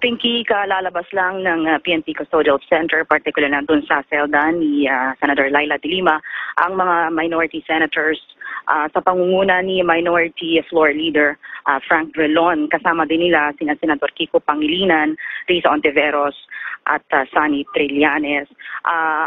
Pinky, kalalabas lang ng PNP Custodial Center, particular na doon sa selda ni Senator Laila de Lima, ang mga minority senators sa pangunguna ni Minority Floor Leader Frank Drilon. Kasama din nila sina Senator Kiko Pangilinan, Risa Ontiveros at Sonny Trillanes.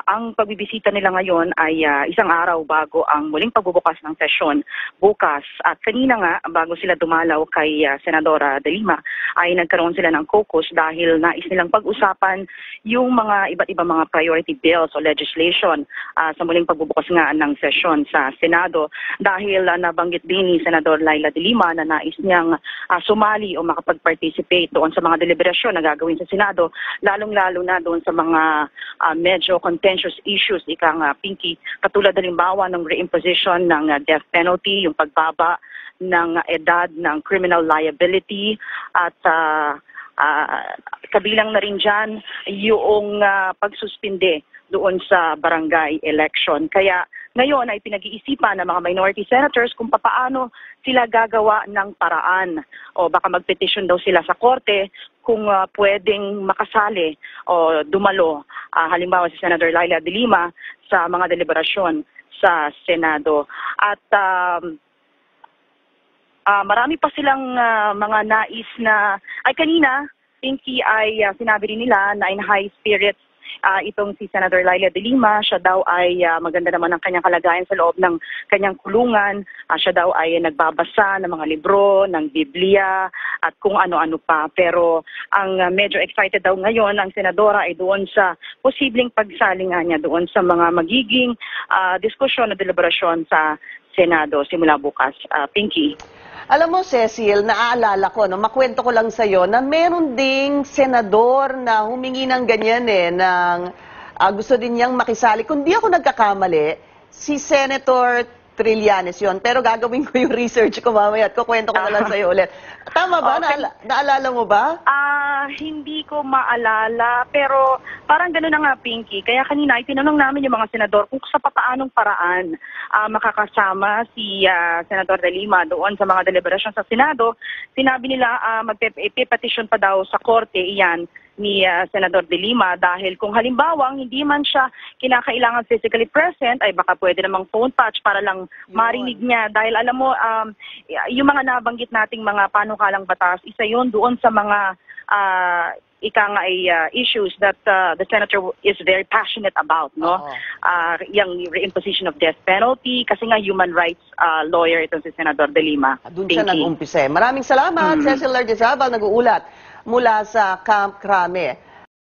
Ang pagbibisita nila ngayon ay isang araw bago ang muling pagbubukas ng sesyon bukas. At kanina nga, bago sila dumalaw kay Senadora de Lima, ay nagkaroon sila ng caucus dahil nais nilang pag-usapan yung mga iba't ibang mga priority bills o legislation sa muling pagbubukas nga ng sesyon sa Senado. Dahil nabanggit din ni Senador Laila de Lima na nais niyang sumali o makapag-participate doon sa mga deliberasyon na gagawin sa Senado, lalong-lalo na doon sa mga medyo contentious issues, Pinky, katulad halimbawa ng reimposition ng death penalty, yung pagbaba ng edad ng criminal liability at kabilang na rin dyan yung pagsuspinde doon sa barangay election. Kaya ngayon ay pinag-iisipan ng mga minority senators kung paano sila gagawa ng paraan o baka mag-petition daw sila sa korte kung pwedeng makasali o dumalo halimbawa si Senator Laila de Lima sa mga deliberasyon sa Senado. At marami pa silang mga nais na ay kanina, Pinky, ay sinabi rin nila na in high spirits itong si Senator Laila de Lima. Siya daw ay maganda naman ang kanyang kalagayan sa loob ng kanyang kulungan. Siya daw ay nagbabasa ng mga libro, ng Biblia at kung ano-ano pa. Pero ang medyo excited daw ngayon ang senadora ay doon sa posibleng pagsalingan niya doon sa mga magiging diskusyon o deliberasyon sa Senado simula bukas. Pinky. Alam mo, Cecil, naaalala ko, makwento ko lang sa'yo, na meron ding senador na humingi ng ganyan gusto din niyang makisali. Kung di ako nagkakamali, si Senator Trillanes yon. Pero gagawin ko yung research ko mamaya at kukwento ko na lang sa'yo ulit. Tama ba? Okay. Naalala mo ba? Hindi ko maalala, pero parang gano'n na nga, Pinky. Kaya kanina, itinanong namin yung mga senador kung sa paanong paraan makakasama si Senator de Lima doon sa mga deliberasyon sa Senado. Sinabi nila magpe-petition pa daw sa korte iyan ni Senador de Lima dahil kung halimbawa hindi man siya kinakailangan physically present ay baka pwede namang phone patch para lang marinig niya dahil alam mo yung mga nabanggit nating mga panukalang batas, isa yun doon sa mga issues that the senator is very passionate about, no? Yung reimposition of death penalty kasi nga human rights lawyer itong si Senador de Lima. Doon siya nag-umpisa. Maraming salamat, Cecil Lardiazabal, nag-uulat mula sa Camp Crame.